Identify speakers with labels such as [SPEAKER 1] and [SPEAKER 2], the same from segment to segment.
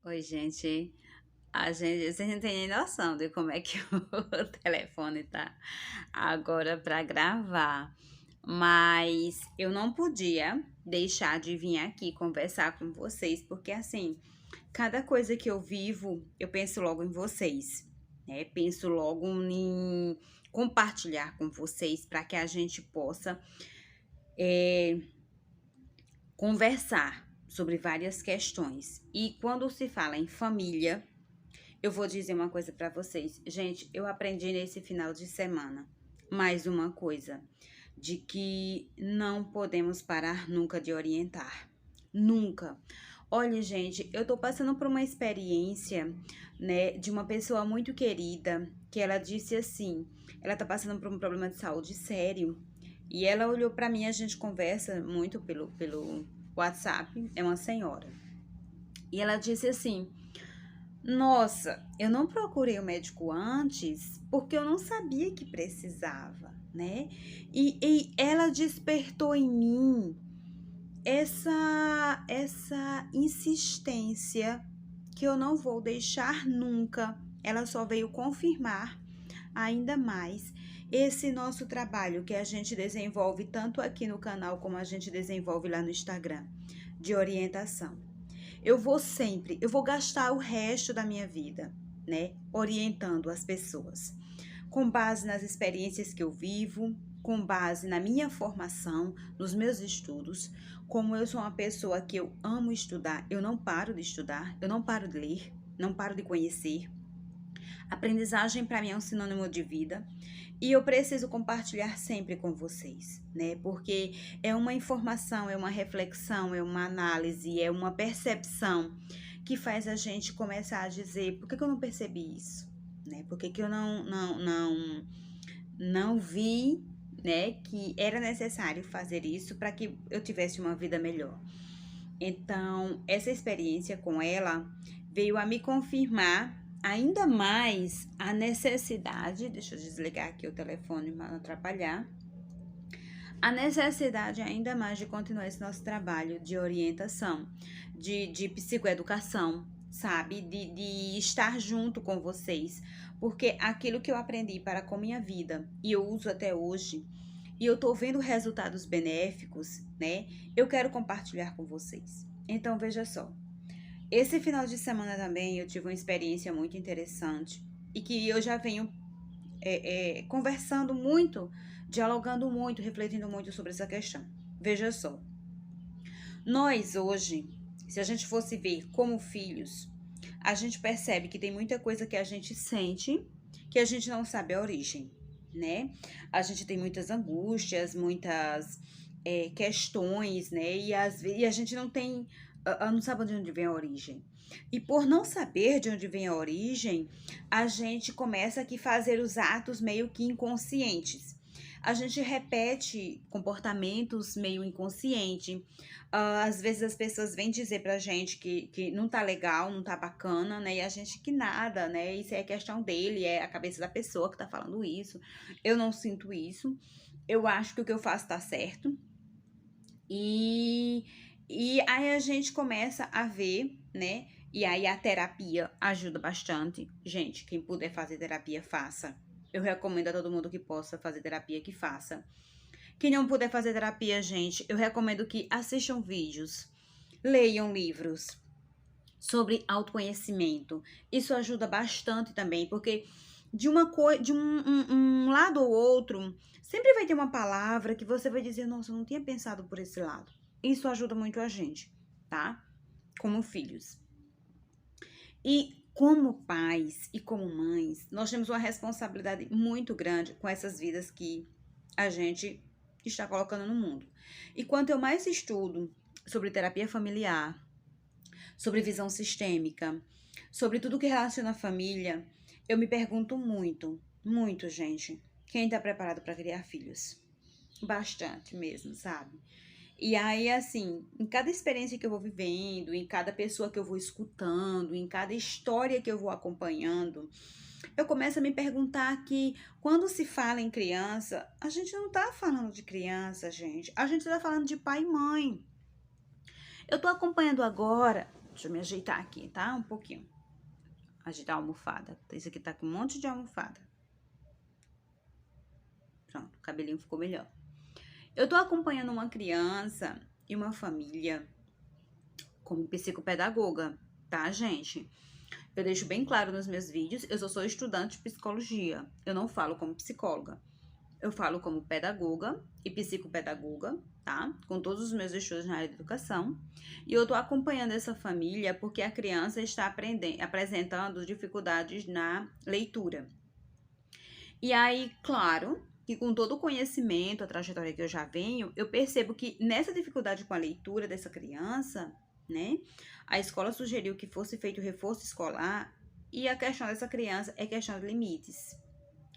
[SPEAKER 1] Oi, gente. Vocês não têm nem noção de como é que o telefone tá agora para gravar. Mas eu não podia deixar de vir aqui conversar com vocês, porque assim, cada coisa que eu vivo, eu penso logo em vocês, né? Penso logo em compartilhar com vocês para que a gente possa conversar sobre várias questões. E quando se fala em família, eu vou dizer uma coisa para vocês. Gente, eu aprendi nesse final de semana mais uma coisa, de que não podemos parar nunca de orientar. Nunca. Olha, gente, eu tô passando por uma experiência, né, de uma pessoa muito querida, que ela disse assim, ela tá passando por um problema de saúde sério, e ela olhou para mim, a gente conversa muito pelo WhatsApp, é uma senhora. E ela disse assim: nossa, eu não procurei o médico antes porque eu não sabia que precisava, né? E ela despertou em mim essa insistência que eu não vou deixar nunca. Ela só veio confirmar ainda mais esse nosso trabalho que a gente desenvolve tanto aqui no canal como a gente desenvolve lá no Instagram, de orientação. Eu vou gastar o resto da minha vida, né, orientando as pessoas, com base nas experiências que eu vivo, com base na minha formação, nos meus estudos. Como eu sou uma pessoa que eu amo estudar, eu não paro de estudar, eu não paro de ler, não paro de conhecer. Aprendizagem para mim é um sinônimo de vida. E eu preciso compartilhar sempre com vocês, né? Porque é uma informação, é uma reflexão, é uma análise, é uma percepção que faz a gente começar a dizer: por que eu não percebi isso? Né? Por que eu não vi, né, que era necessário fazer isso para que eu tivesse uma vida melhor? Então, essa experiência com ela veio a me confirmar ainda mais a necessidade, deixa eu desligar aqui o telefone para não atrapalhar, a necessidade ainda mais de continuar esse nosso trabalho de orientação, de psicoeducação, sabe? De estar junto com vocês, porque aquilo que eu aprendi para com minha vida e eu uso até hoje, e eu tô vendo resultados benéficos, né? Eu quero compartilhar com vocês. Então, veja só. Esse final de semana também eu tive uma experiência muito interessante e que eu já venho conversando muito, dialogando muito, refletindo muito sobre essa questão. Veja só, nós hoje, se a gente fosse ver como filhos, a gente percebe que tem muita coisa que a gente sente que a gente não sabe a origem, né? A gente tem muitas angústias, muitas questões, né? E a gente não tem, não sabe de onde vem a origem. E por não saber de onde vem a origem, a gente começa aqui a fazer os atos meio que inconscientes. A gente repete comportamentos meio inconsciente. Às vezes as pessoas vêm dizer pra gente que não tá legal, não tá bacana, né? E a gente que nada, né? Isso é questão dele, é a cabeça da pessoa que tá falando isso. Eu não sinto isso. Eu acho que o que eu faço tá certo. E, e aí a gente começa a ver, né? E aí a terapia ajuda bastante. Gente, quem puder fazer terapia, faça. Eu recomendo a todo mundo que possa fazer terapia que faça. Quem não puder fazer terapia, gente, eu recomendo que assistam vídeos, leiam livros sobre autoconhecimento. Isso ajuda bastante também, porque de um lado ou outro, sempre vai ter uma palavra que você vai dizer: nossa, eu não tinha pensado por esse lado. Isso ajuda muito a gente, tá? Como filhos. E como pais e como mães, nós temos uma responsabilidade muito grande com essas vidas que a gente está colocando no mundo. E quanto eu mais estudo sobre terapia familiar, sobre visão sistêmica, sobre tudo que relaciona a família, eu me pergunto muito, muito, gente, quem está preparado para criar filhos? Bastante mesmo, sabe? E aí, assim, em cada experiência que eu vou vivendo, em cada pessoa que eu vou escutando, em cada história que eu vou acompanhando, eu começo a me perguntar que quando se fala em criança, a gente não tá falando de criança, gente. A gente tá falando de pai e mãe. Eu tô acompanhando agora, Deixa eu me ajeitar aqui, tá? Um pouquinho. Ajeitar a almofada. Isso aqui tá com um monte de almofada. Pronto, o cabelinho ficou melhor. Eu tô acompanhando uma criança e uma família como psicopedagoga, tá, gente? Eu deixo bem claro nos meus vídeos, eu só sou estudante de psicologia. Eu não falo como psicóloga. Eu falo como pedagoga e psicopedagoga, tá? Com todos os meus estudos na área de educação. E eu tô acompanhando essa família porque a criança está apresentando dificuldades na leitura. E aí, claro, que com todo o conhecimento, a trajetória que eu já venho, eu percebo que nessa dificuldade com a leitura dessa criança, né? A escola sugeriu que fosse feito reforço escolar e a questão dessa criança é questão de limites.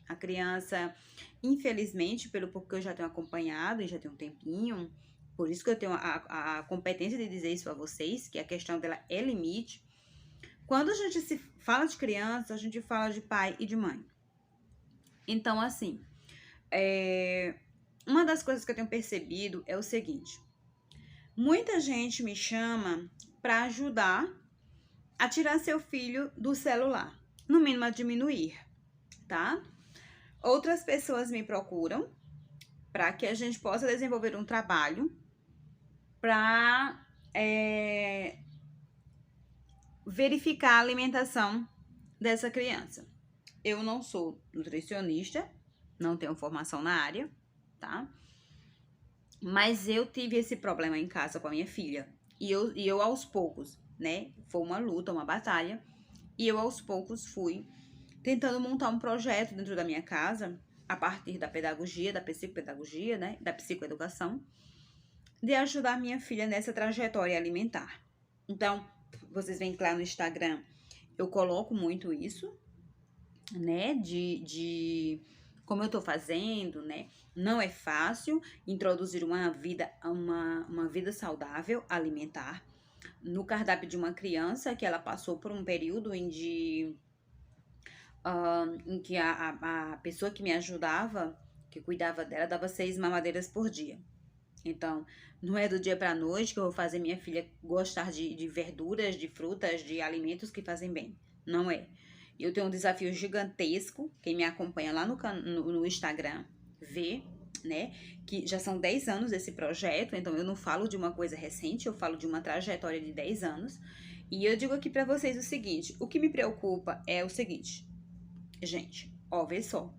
[SPEAKER 1] A criança, infelizmente, pelo pouco que eu já tenho acompanhado e já tem um tempinho, por isso que eu tenho a competência de dizer isso a vocês, que a questão dela é limite. Quando a gente se fala de criança, a gente fala de pai e de mãe. Então, assim, uma das coisas que eu tenho percebido é o seguinte. Muita gente me chama para ajudar a tirar seu filho do celular, no mínimo a diminuir, tá? Outras pessoas me procuram para que a gente possa desenvolver um trabalho para verificar a alimentação dessa criança. Eu não sou nutricionista, não tenho formação na área, tá? Mas eu tive esse problema em casa com a minha filha. E eu aos poucos, né? Foi uma luta, uma batalha. E eu aos poucos fui tentando montar um projeto dentro da minha casa, a partir da pedagogia, da psicopedagogia, né? Da psicoeducação, de ajudar minha filha nessa trajetória alimentar. Então, vocês veem que lá no Instagram eu coloco muito isso, né? De como eu tô fazendo, né? Não é fácil introduzir uma vida saudável alimentar no cardápio de uma criança que ela passou por um período em que a pessoa que me ajudava, que cuidava dela, dava 6 mamadeiras por dia. Então, não é do dia para noite que eu vou fazer minha filha gostar de verduras, de frutas, de alimentos que fazem bem. Não é. Eu tenho um desafio gigantesco, quem me acompanha lá no Instagram vê, né? Que já são 10 anos desse projeto, então eu não falo de uma coisa recente, eu falo de uma trajetória de 10 anos. E eu digo aqui para vocês o seguinte, o que me preocupa é o seguinte, gente, ó, vê só.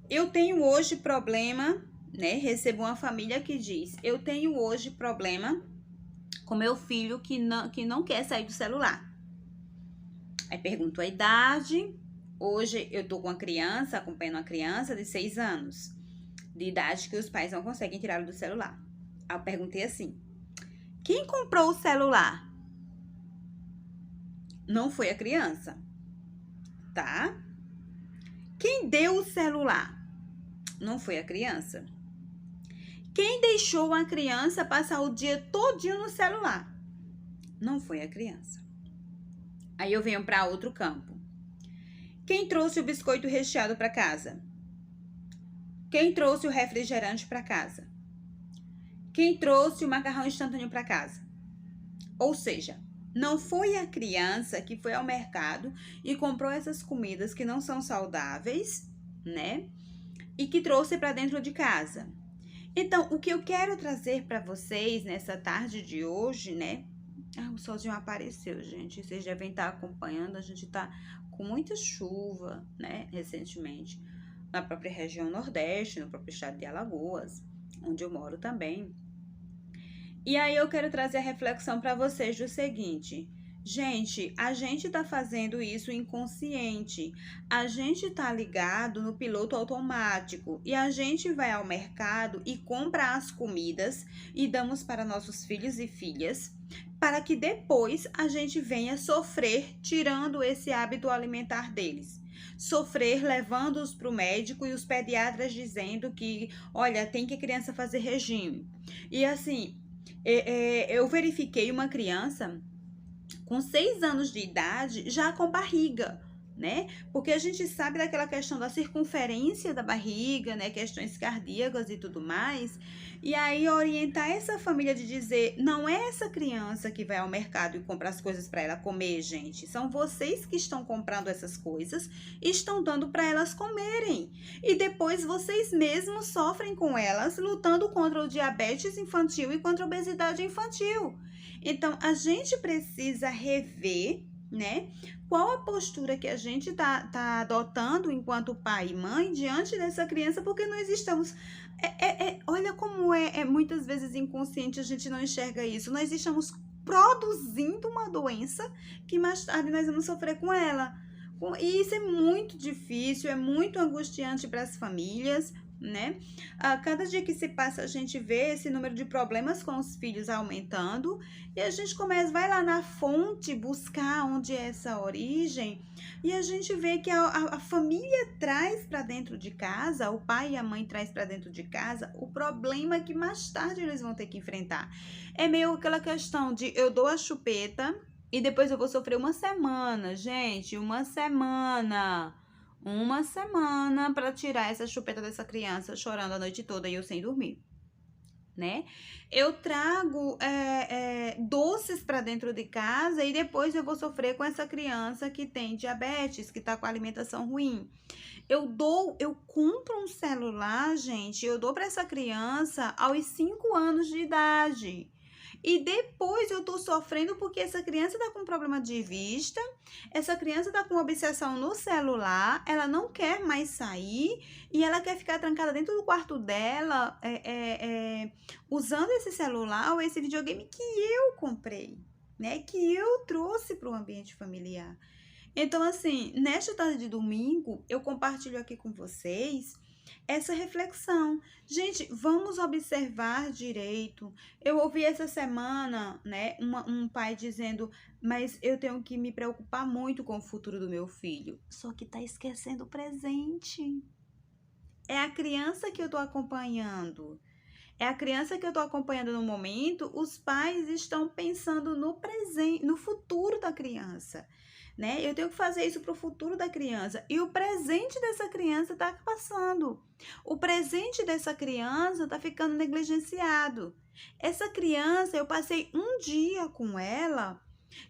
[SPEAKER 1] Eu tenho hoje problema, né? Recebo uma família que diz, eu tenho hoje problema com meu filho que não quer sair do celular. Aí pergunto a idade. Hoje eu tô com uma criança, acompanhando uma criança de 6 anos, de idade que os pais não conseguem tirá-lo do celular. Aí eu perguntei assim, quem comprou o celular? Não foi a criança, tá? Quem deu o celular? Não foi a criança. Quem deixou a criança passar o dia todinho no celular? Não foi a criança. Aí eu venho para outro campo. Quem trouxe o biscoito recheado para casa? Quem trouxe o refrigerante para casa? Quem trouxe o macarrão instantâneo para casa? Ou seja, não foi a criança que foi ao mercado e comprou essas comidas que não são saudáveis, né? E que trouxe para dentro de casa. Então, o que eu quero trazer para vocês nessa tarde de hoje, né? O solzinho apareceu, gente. Vocês devem estar acompanhando. A gente tá com muita chuva, né? Recentemente. Na própria região Nordeste, no próprio estado de Alagoas, onde eu moro também. E aí eu quero trazer a reflexão para vocês do seguinte. Gente, a gente tá fazendo isso inconsciente. A gente tá ligado no piloto automático e a gente vai ao mercado e compra as comidas e damos para nossos filhos e filhas, para que depois a gente venha sofrer tirando esse hábito alimentar deles. Sofrer levando-os para o médico e os pediatras dizendo que, olha, tem que a criança fazer regime. E assim, eu verifiquei uma criança com 6 anos de idade, já com barriga, né? Porque a gente sabe daquela questão da circunferência da barriga, né? Questões cardíacas e tudo mais. E aí orientar essa família de dizer, não é essa criança que vai ao mercado e compra as coisas para ela comer, gente. São vocês que estão comprando essas coisas e estão dando para elas comerem. E depois vocês mesmos sofrem com elas, lutando contra o diabetes infantil e contra a obesidade infantil. Então, a gente precisa rever, né? Qual a postura que a gente tá adotando enquanto pai e mãe diante dessa criança, porque nós estamos. Olha como muitas vezes inconsciente, a gente não enxerga isso. Nós estamos produzindo uma doença que mais tarde nós vamos sofrer com ela. E isso é muito difícil, é muito angustiante para as famílias, né? A cada dia que se passa, a gente vê esse número de problemas com os filhos aumentando e a gente vai lá na fonte buscar onde é essa origem e a gente vê que a família traz para dentro de casa, o pai e a mãe traz para dentro de casa o problema que mais tarde eles vão ter que enfrentar. É meio aquela questão de eu dou a chupeta e depois eu vou sofrer uma semana, gente, uma semana para tirar essa chupeta dessa criança chorando a noite toda e eu sem dormir, né? Eu trago doces para dentro de casa e depois eu vou sofrer com essa criança que tem diabetes, que tá com a alimentação ruim. Eu compro um celular, gente, eu dou para essa criança aos 5 anos de idade. E depois eu tô sofrendo porque essa criança tá com problema de vista, essa criança tá com obsessão no celular, ela não quer mais sair e ela quer ficar trancada dentro do quarto dela, usando esse celular ou esse videogame que eu comprei, né? Que eu trouxe para o ambiente familiar. Então, assim, nesta tarde de domingo, eu compartilho aqui com vocês essa reflexão. Gente, vamos observar direito. Eu ouvi essa semana, né, um pai dizendo, mas eu tenho que me preocupar muito com o futuro do meu filho. Só que tá esquecendo o presente. É a criança que eu tô acompanhando. É a criança que eu tô acompanhando no momento, os pais estão pensando no presente, no futuro da criança, né? Eu tenho que fazer isso pro futuro da criança. E o presente dessa criança tá passando. O presente dessa criança tá ficando negligenciado. Essa criança, eu passei um dia com ela,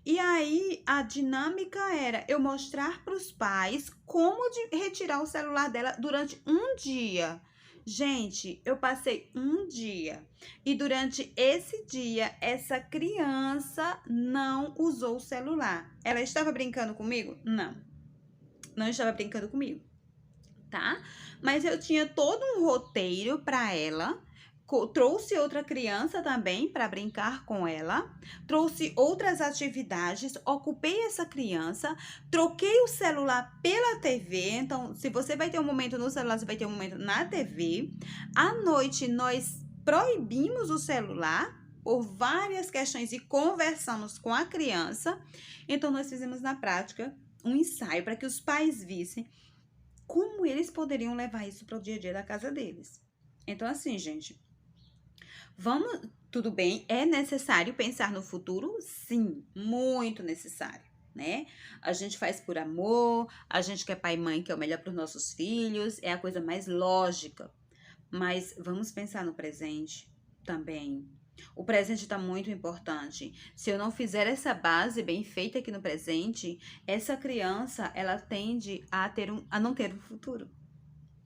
[SPEAKER 1] e aí a dinâmica era eu mostrar para os pais como retirar o celular dela durante um dia. Gente, eu passei um dia e durante esse dia essa criança não usou o celular. Ela estava brincando comigo? Não, não estava brincando comigo, tá? Mas eu tinha todo um roteiro para ela. Trouxe outra criança também para brincar com ela, trouxe outras atividades, ocupei essa criança, troquei o celular pela TV. Então, se você vai ter um momento no celular, você vai ter um momento na TV. À noite, nós proibimos o celular por várias questões e conversamos com a criança. Então, nós fizemos na prática um ensaio para que os pais vissem como eles poderiam levar isso para o dia a dia da casa deles. Então, assim, gente, tudo bem, é necessário pensar no futuro? Sim, muito necessário, né? A gente faz por amor, a gente quer pai e mãe que é o melhor para os nossos filhos, é a coisa mais lógica. Mas vamos pensar no presente também. O presente está muito importante. Se eu não fizer essa base bem feita aqui no presente, essa criança, ela tende a não ter um futuro.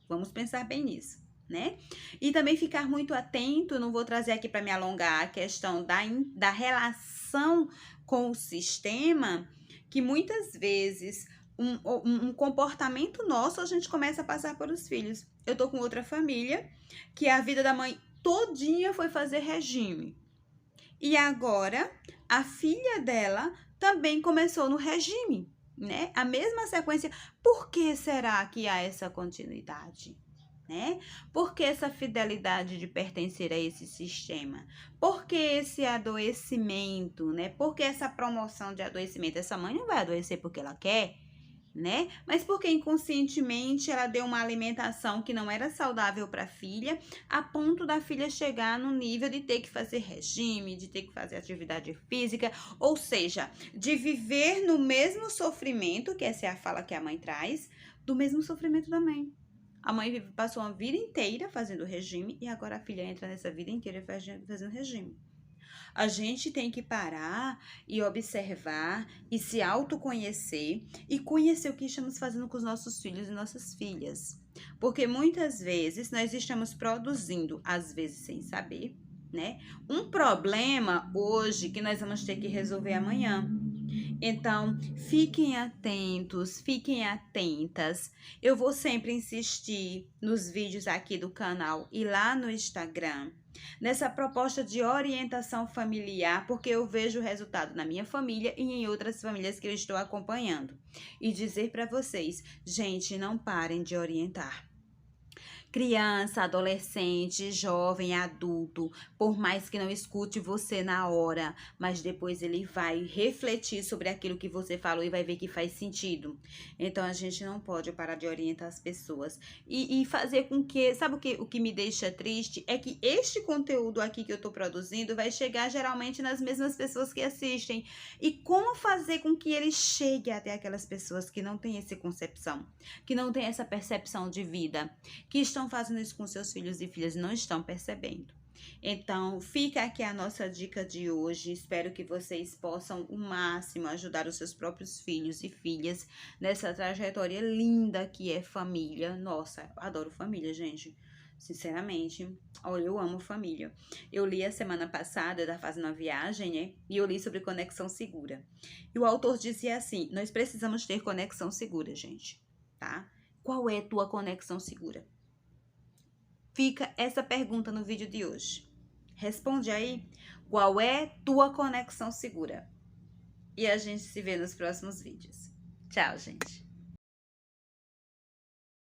[SPEAKER 1] Vamos pensar bem nisso, né? E também ficar muito atento, não vou trazer aqui para me alongar a questão da relação com o sistema, que muitas vezes um comportamento nosso a gente começa a passar para os filhos. Eu tô com outra família que a vida da mãe todinha foi fazer regime. E agora a filha dela também começou no regime, né? A mesma sequência. Por que será que há essa continuidade? Né? Por que essa fidelidade de pertencer a esse sistema? Por que esse adoecimento, né? Por que essa promoção de adoecimento? Essa mãe não vai adoecer porque ela quer, né? Mas porque inconscientemente ela deu uma alimentação que não era saudável para a filha, a ponto da filha chegar no nível de ter que fazer regime, de ter que fazer atividade física, ou seja, de viver no mesmo sofrimento, que essa é a fala que a mãe traz, do mesmo sofrimento da mãe. A mãe passou uma vida inteira fazendo regime e agora a filha entra nessa vida inteira fazendo regime. A gente tem que parar e observar e se autoconhecer e conhecer o que estamos fazendo com os nossos filhos e nossas filhas. Porque muitas vezes nós estamos produzindo, às vezes sem saber, né? Um problema hoje que nós vamos ter que resolver amanhã. Então, fiquem atentos, fiquem atentas. Eu vou sempre insistir nos vídeos aqui do canal e lá no Instagram, nessa proposta de orientação familiar, porque eu vejo o resultado na minha família e em outras famílias que eu estou acompanhando. E dizer para vocês, gente, não parem de orientar. Criança, adolescente, jovem, adulto, por mais que não escute você na hora, mas depois ele vai refletir sobre aquilo que você falou e vai ver que faz sentido. Então a gente não pode parar de orientar as pessoas e fazer com que, sabe o que me deixa triste? É que este conteúdo aqui que eu tô produzindo vai chegar geralmente nas mesmas pessoas que assistem. E como fazer com que ele chegue até aquelas pessoas que não têm essa concepção, que não têm essa percepção de vida, que estão fazendo isso com seus filhos e filhas e não estão percebendo. Então, fica aqui a nossa dica de hoje. Espero que vocês possam, o máximo, ajudar os seus próprios filhos e filhas nessa trajetória linda que é família. Nossa, eu adoro família, gente. Sinceramente, olha, eu amo família. Eu li a semana passada, da Fazendo uma Viagem, né? E eu li sobre conexão segura. E o autor dizia assim: nós precisamos ter conexão segura, gente, tá? Qual é a tua conexão segura? Fica essa pergunta no vídeo de hoje. Responde aí, qual é tua conexão segura? E a gente se vê nos próximos vídeos. Tchau, gente!